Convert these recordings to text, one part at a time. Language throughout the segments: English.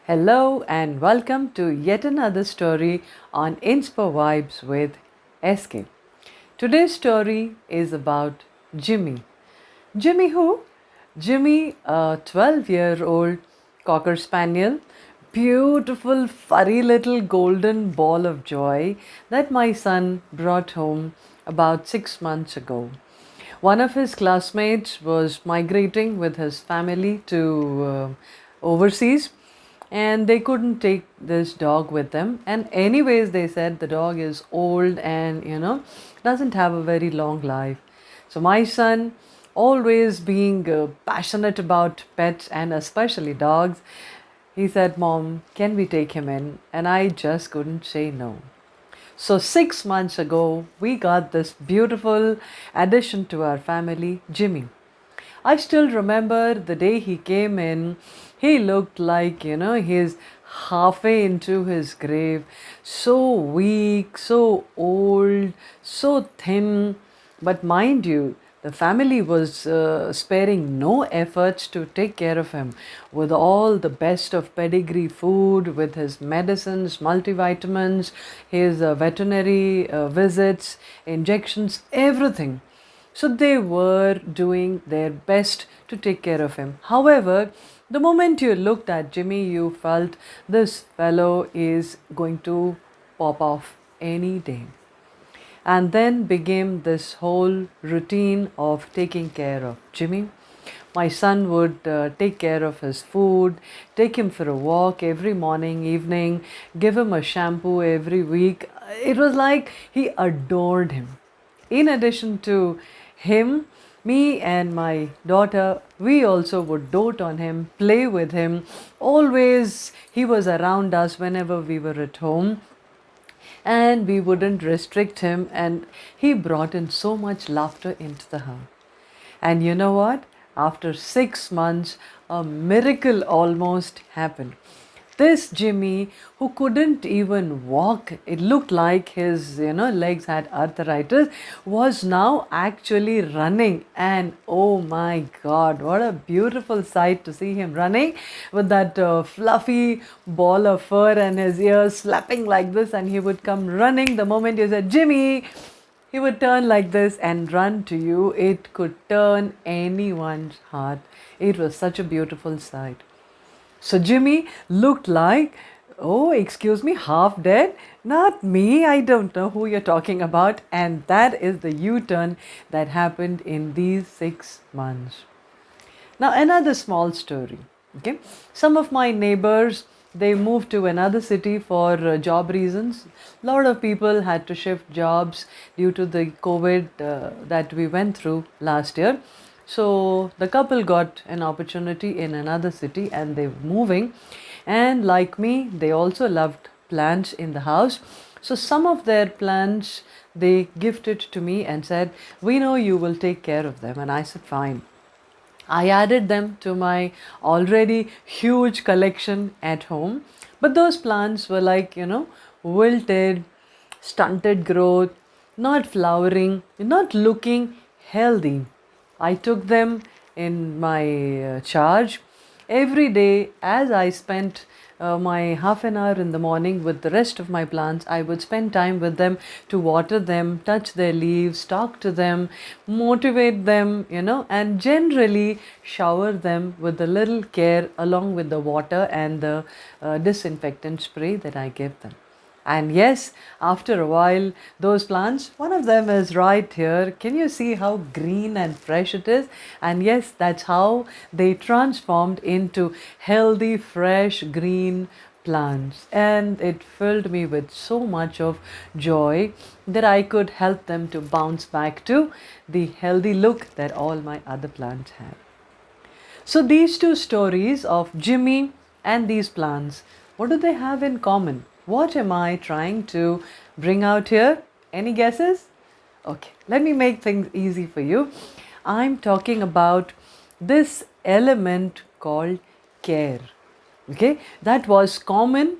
Hello and welcome to yet another story on Inspo Vibes with SK. Today's story is about Jimmy. Jimmy who? Jimmy, a 12-year-old Cocker Spaniel, beautiful furry little golden ball of joy that my son brought home about 6 months ago. One of his classmates was migrating with his family to overseas, and they couldn't take this dog with them. And, anyways, they said the dog is old and doesn't have a very long life. So, my son, always being passionate about pets and especially dogs, he said, "Mom, can we take him in?" And I just couldn't say no. So, 6 months ago, we got this beautiful addition to our family, Jimmy. I still remember the day he came in. He looked like, he's halfway into his grave. So weak, so old, so thin. But mind you, the family was sparing no efforts to take care of him with all the best of pedigree food, with his medicines, multivitamins, his veterinary visits, injections, everything. So they were doing their best to take care of him. However, the moment you looked at Jimmy, you felt this fellow is going to pop off any day. And then began this whole routine of taking care of Jimmy. My son would take care of his food, take him for a walk every morning, evening, give him a shampoo every week. It was like he adored him. In addition to him, me and my daughter, we also would dote on him, play with him. Always he was around us whenever we were at home, and we wouldn't restrict him, and he brought in so much laughter into the house. And you know what? After 6 months, a miracle almost happened. This Jimmy, who couldn't even walk, it looked like his legs had arthritis, was now actually running. And oh my God, what a beautiful sight to see him running with that fluffy ball of fur and his ears slapping like this. And he would come running the moment you said, "Jimmy." He would turn like this and run to you. It could turn anyone's heart. It was such a beautiful sight. So Jimmy looked like, oh, excuse me, half dead? Not me, I don't know who you're talking about. And that is the U turn that happened in these 6 months. Now, another small story. Okay, some of my neighbors, they moved to another city for job reasons. A lot of people had to shift jobs due to the COVID that we went through last year. So the couple got an opportunity in another city and they're moving. And like me, they also loved plants in the house. So some of their plants they gifted to me and said, "We know you will take care of them." And I said, "Fine." I added them to my already huge collection at home. But those plants were like, wilted, stunted growth, not flowering, not looking healthy. I took them in my charge every day as I spent my half an hour in the morning with the rest of my plants. I would spend time with them to water them, touch their leaves, talk to them, motivate them, and generally shower them with a little care along with the water and the disinfectant spray that I give them. And yes, after a while, those plants, one of them is right here. Can you see how green and fresh it is? And yes, that's how they transformed into healthy, fresh, green plants. And it filled me with so much of joy that I could help them to bounce back to the healthy look that all my other plants have. So, these two stories of Jimmy and these plants, what do they have in common? What am I trying to bring out here? Any guesses? Okay, let me make things easy for you. I'm talking about this element called care. Okay, that was common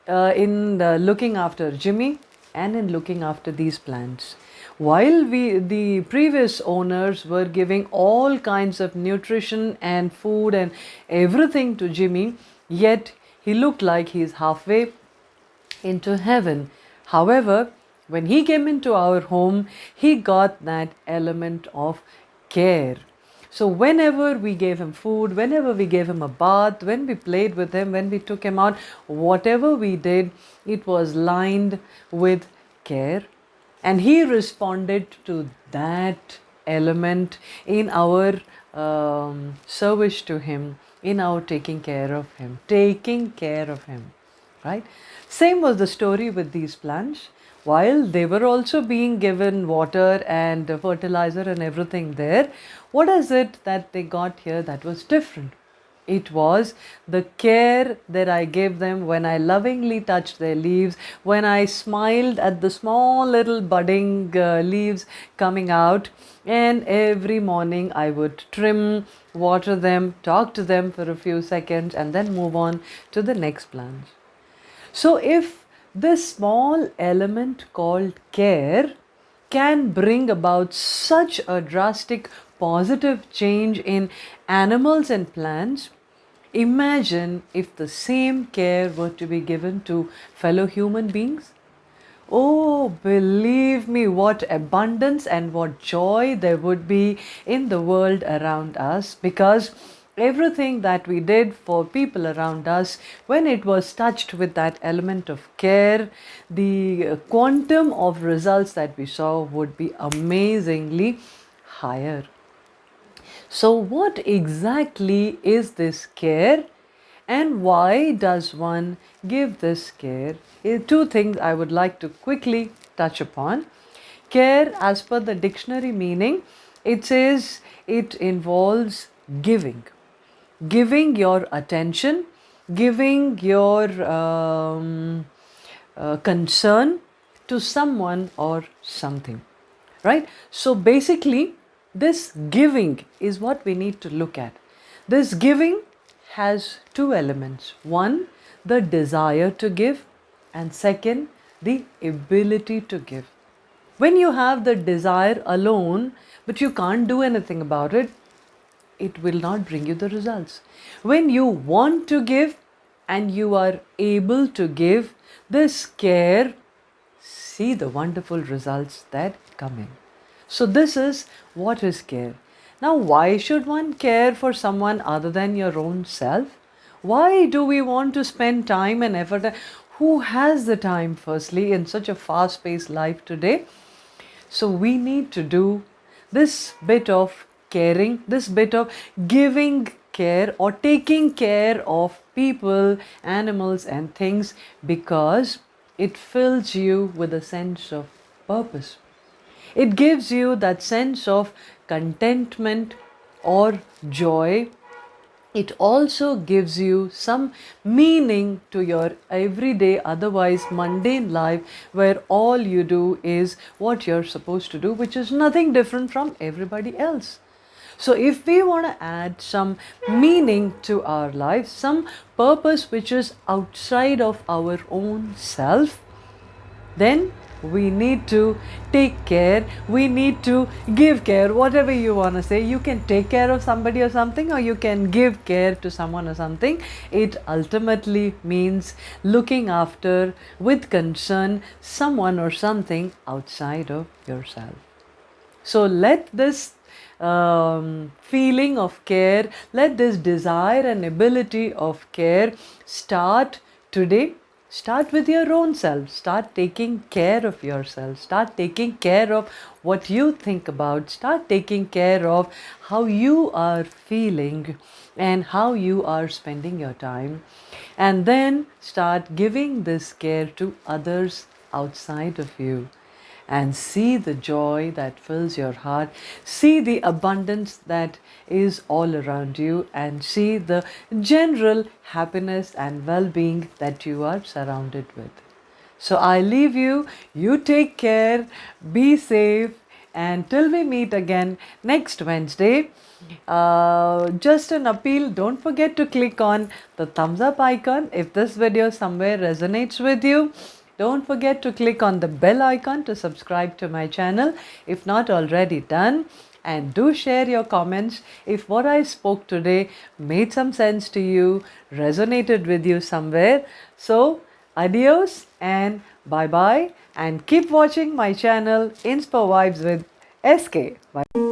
in looking after Jimmy and in looking after these plants. While the previous owners were giving all kinds of nutrition and food and everything to Jimmy, yet he looked like he's halfway into heaven. However, when he came into our home, he got that element of care. So, whenever we gave him food, whenever we gave him a bath, when we played with him, when we took him out, whatever we did, it was lined with care. And he responded to that element in our service to him, in our taking care of him, right? Same was the story with these plants. While they were also being given water and fertilizer and everything there, what is it that they got here that was different? It was the care that I gave them when I lovingly touched their leaves, when I smiled at the small little budding leaves coming out, and every morning I would trim, water them, talk to them for a few seconds, and then move on to the next plant. So, if this small element called care can bring about such a drastic positive change in animals and plants, imagine if the same care were to be given to fellow human beings. Oh, believe me, what abundance and what joy there would be in the world around us, because everything that we did for people around us, when it was touched with that element of care, the quantum of results that we saw would be amazingly higher. So, what exactly is this care? And why does one give this care? Two things I would like to quickly touch upon. Care, as per the dictionary meaning, it says it involves giving your attention, giving your concern to someone or something, right? So basically, this giving is what we need to look at. This giving has two elements: one, the desire to give, and second, the ability to give. When you have the desire alone, but you can't do anything about it, it will not bring you the results. When you want to give and you are able to give this care, see the wonderful results that come in. So, this is what is care. Now, why should one care for someone other than your own self? Why do we want to spend time and effort? Who has the time, firstly, in such a fast paced life today? So, we need to do this bit of caring, this bit of giving care or taking care of people, animals, and things, because it fills you with a sense of purpose. It gives you that sense of contentment or joy. It also gives you some meaning to your everyday, otherwise mundane life, where all you do is what you're supposed to do, which is nothing different from everybody else. So, if we want to add some meaning to our life, some purpose which is outside of our own self, then we need to take care, we need to give care, whatever you want to say. You can take care of somebody or something, or you can give care to someone or something. It ultimately means looking after with concern someone or something outside of yourself. So let this feeling of care, let this desire and ability of care start today. Start with your own self. Start taking care of yourself. Start taking care of what you think about. Start taking care of how you are feeling and how you are spending your time. And then start giving this care to others outside of you. And see the joy that fills your heart, see the abundance that is all around you, and see the general happiness and well-being that you are surrounded with. So I leave you, you take care, be safe, and till we meet again next Wednesday, just an appeal, don't forget to click on the thumbs up icon if this video somewhere resonates with you. Don't forget to click on the bell icon to subscribe to my channel if not already done. And do share your comments if what I spoke today made some sense to you, resonated with you somewhere. So, adios and bye bye. And keep watching my channel Inspo Vibes with SK. Bye.